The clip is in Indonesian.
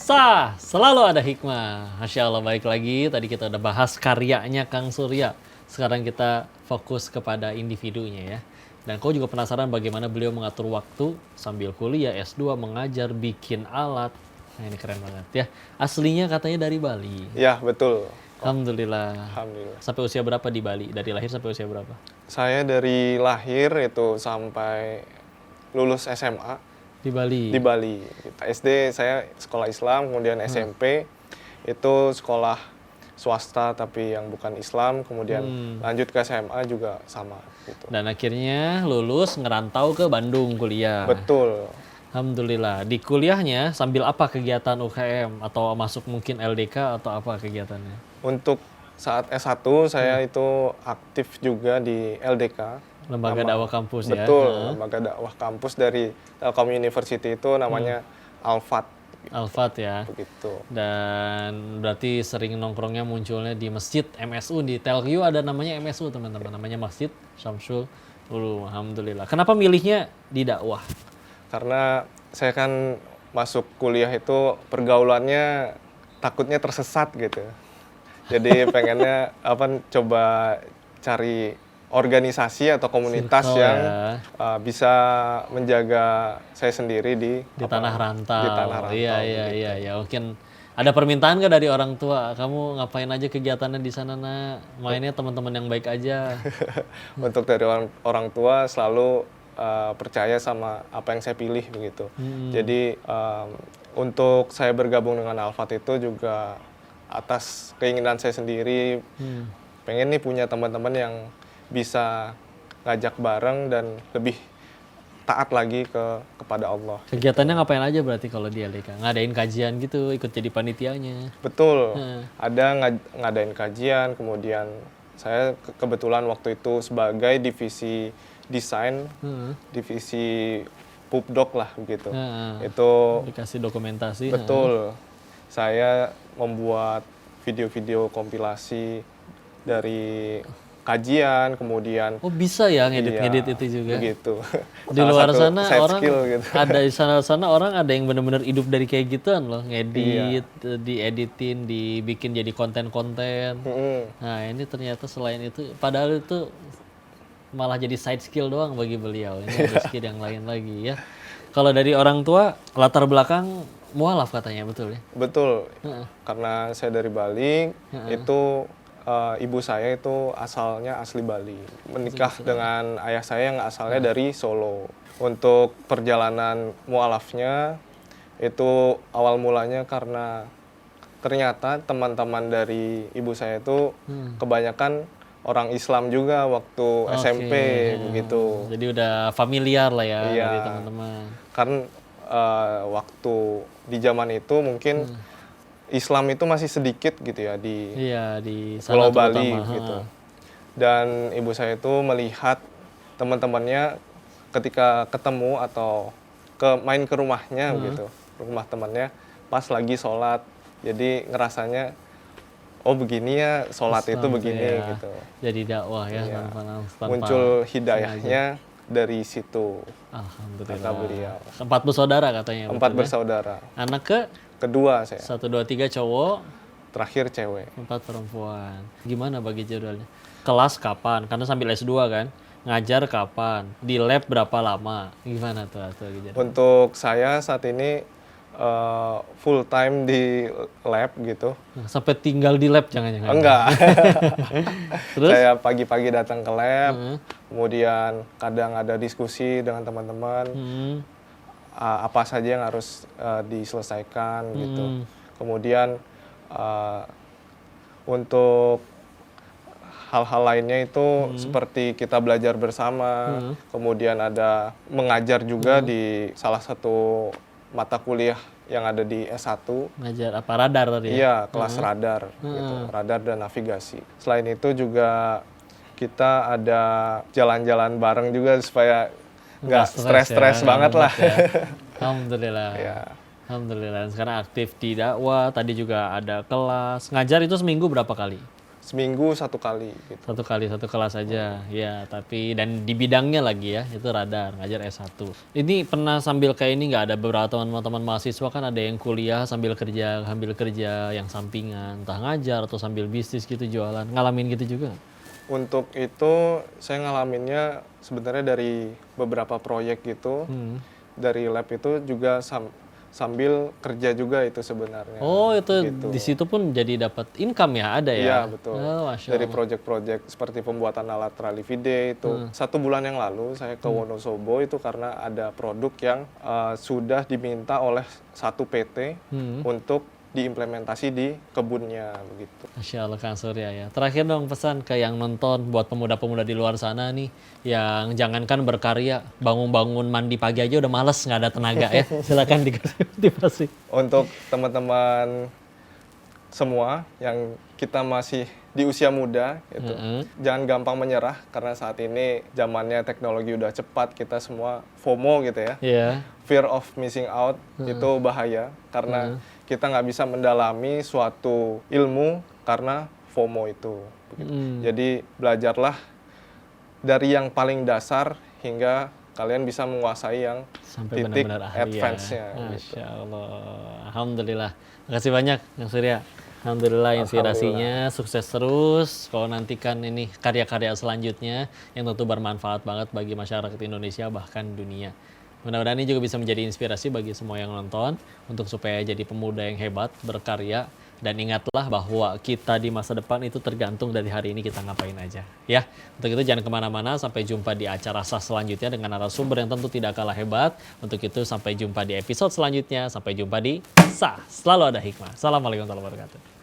Pemirsa, selalu ada hikmah. Masya Allah, baik lagi. Tadi kita udah bahas karyanya Kang Surya. Sekarang kita fokus kepada individunya ya. Dan kau juga penasaran bagaimana beliau mengatur waktu sambil kuliah, S2, mengajar, bikin alat. Nah ini keren banget ya. Aslinya katanya dari Bali. Ya, betul. Alhamdulillah. Alhamdulillah. Sampai usia berapa di Bali? Dari lahir sampai usia berapa? Saya dari lahir itu sampai lulus SMA Di Bali. di Bali. SD saya sekolah Islam, kemudian SMP itu sekolah swasta tapi yang bukan Islam, kemudian lanjut ke SMA juga sama gitu. Dan akhirnya lulus ngerantau ke Bandung kuliah. Betul. Alhamdulillah. Di kuliahnya sambil apa kegiatan UKM atau masuk mungkin LDK atau apa kegiatannya? Untuk saat S1 saya itu aktif juga di LDK. Lembaga dakwah kampus ya. Betul, lembaga dakwah kampus dari Telkom University itu namanya Alfat. Alfat ya. Begitu. Dan berarti sering nongkrongnya munculnya di masjid MSU. Di Telview ada namanya MSU teman-teman. Namanya Masjid Syamsul Ulum. Alhamdulillah. Kenapa milihnya di dakwah? Karena saya kan masuk kuliah itu pergaulannya takutnya tersesat gitu. Jadi pengennya coba cari organisasi atau komunitas Circle yang ya. bisa menjaga saya sendiri di Tanah rantau. Di tanah rantau. Iya. Mungkin ada permintaan nggak dari orang tua? Kamu ngapain aja kegiatannya di sana, nak? Mainnya teman-teman yang baik aja. Untuk dari orang tua selalu percaya sama apa yang saya pilih begitu. Jadi untuk saya bergabung dengan Alfat itu juga atas keinginan saya sendiri, pengen nih punya teman-teman yang bisa ngajak bareng dan lebih taat lagi kepada Allah. Kegiatannya ngapain aja berarti kalau di LDK? Ngadain kajian gitu, ikut jadi panitianya? Betul, ada ngadain kajian, kemudian saya kebetulan waktu itu sebagai divisi desain, divisi pubdoc lah begitu. Itu dikasih dokumentasi. betul, saya membuat video-video kompilasi dari kajian, kemudian Oh bisa ya ngedit-ngedit itu juga? begitu. Di luar sana orang gitu. ada di sana orang ada yang benar-benar hidup dari kayak gituan loh, ngedit, dieditin, dibikin jadi konten-konten. Nah ini ternyata selain itu, padahal itu malah jadi side skill doang bagi beliau. Ini ada skill yang lain lagi ya. Kalau dari orang tua latar belakang mualaf katanya, betul ya? Betul, karena saya dari Bali, itu ibu saya itu asalnya asli Bali, menikah dengan ayah saya yang asalnya dari Solo. Untuk perjalanan mualafnya itu awal mulanya karena ternyata teman-teman dari ibu saya itu kebanyakan orang Islam juga waktu SMP begitu. Jadi udah familiar lah ya Iya. dari teman-teman. Kan waktu di zaman itu mungkin Islam itu masih sedikit gitu ya di sana Pulau Bali terutama. gitu. Dan ibu saya itu melihat teman-temannya ketika ketemu atau main ke rumahnya gitu, rumah temannya pas lagi sholat. Jadi ngerasanya oh begini ya sholat itu begini ya. gitu. Jadi dakwah ya tanpa Muncul hidayahnya dari situ. Alhamdulillah. Kata beliau. 4 bersaudara katanya. 4 betul ya? bersaudara. Anak ke? Kedua saya. 1, 2, 3 cowok. Terakhir cewek. 4 perempuan. Gimana bagi jadwalnya? Kelas kapan? Karena sambil S2 kan. Ngajar kapan? Di lab berapa lama? Gimana tuh jadwalnya? Untuk saya saat ini full time di lab gitu. Nah, sampai tinggal di lab jangan-jangan? Enggak. Terus? Saya pagi-pagi datang ke lab, kemudian kadang ada diskusi dengan teman-teman. Apa saja yang harus diselesaikan gitu. Kemudian untuk hal-hal lainnya itu seperti kita belajar bersama, kemudian ada mengajar juga di salah satu mata kuliah yang ada di S1. Ngajar apa? Radar tadi ya? Iya, kelas radar gitu, radar dan navigasi. Selain itu juga kita ada jalan-jalan bareng juga supaya nggak stres-stres banget lah. Ya. Alhamdulillah. Ya. Alhamdulillah. Dan sekarang aktif di dakwah, tadi juga ada kelas. Ngajar itu seminggu berapa kali? seminggu 1 kali gitu. Satu kelas aja, ya. Tapi dan di bidangnya lagi ya, itu radar, ngajar S1. Ini pernah sambil kayak ini nggak, ada beberapa teman-teman mahasiswa kan ada yang kuliah sambil kerja yang sampingan, entah ngajar atau sambil bisnis gitu, jualan. Ngalamin gitu juga? Untuk itu saya ngalaminnya sebenarnya dari beberapa proyek gitu, dari lab itu juga sambil kerja juga itu sebenarnya. Oh, itu gitu. di situ pun jadi dapat income ya, ada ya? Iya betul. Oh, Masya Dari Allah. proyek-proyek seperti pembuatan alat tralivide itu 1 bulan yang lalu saya ke Wonosobo itu karena ada produk yang sudah diminta oleh satu PT untuk diimplementasi di kebunnya begitu. Masya Allah Kang Surya ya. Terakhir dong pesan ke yang nonton, buat pemuda-pemuda di luar sana nih, yang jangankan berkarya, bangun-bangun mandi pagi aja udah males, nggak ada tenaga ya. Silakan dikasih motivasi. Untuk teman-teman semua yang kita masih di usia muda gitu, jangan gampang menyerah karena saat ini zamannya teknologi udah cepat, kita semua FOMO gitu ya. Iya. Fear of missing out itu bahaya karena kita nggak bisa mendalami suatu ilmu karena FOMO itu. Jadi belajarlah dari yang paling dasar hingga kalian bisa menguasai yang Sampai titik benar-benar ahli ya. advance-nya. Masya Allah. Alhamdulillah. Makasih banyak Kang Surya. Alhamdulillah inspirasinya, sukses terus. Kalau nantikan ini karya-karya selanjutnya yang tentu bermanfaat banget bagi masyarakat Indonesia bahkan dunia. Mudah-mudahan ini juga bisa menjadi inspirasi bagi semua yang nonton untuk supaya jadi pemuda yang hebat, berkarya, dan ingatlah bahwa kita di masa depan itu tergantung dari hari ini kita ngapain aja. Ya, untuk itu jangan kemana-mana, sampai jumpa di acara sah selanjutnya dengan narasumber yang tentu tidak kalah hebat. Untuk itu sampai jumpa di episode selanjutnya, sampai jumpa di sah. Selalu ada hikmah. Assalamualaikum warahmatullahi wabarakatuh.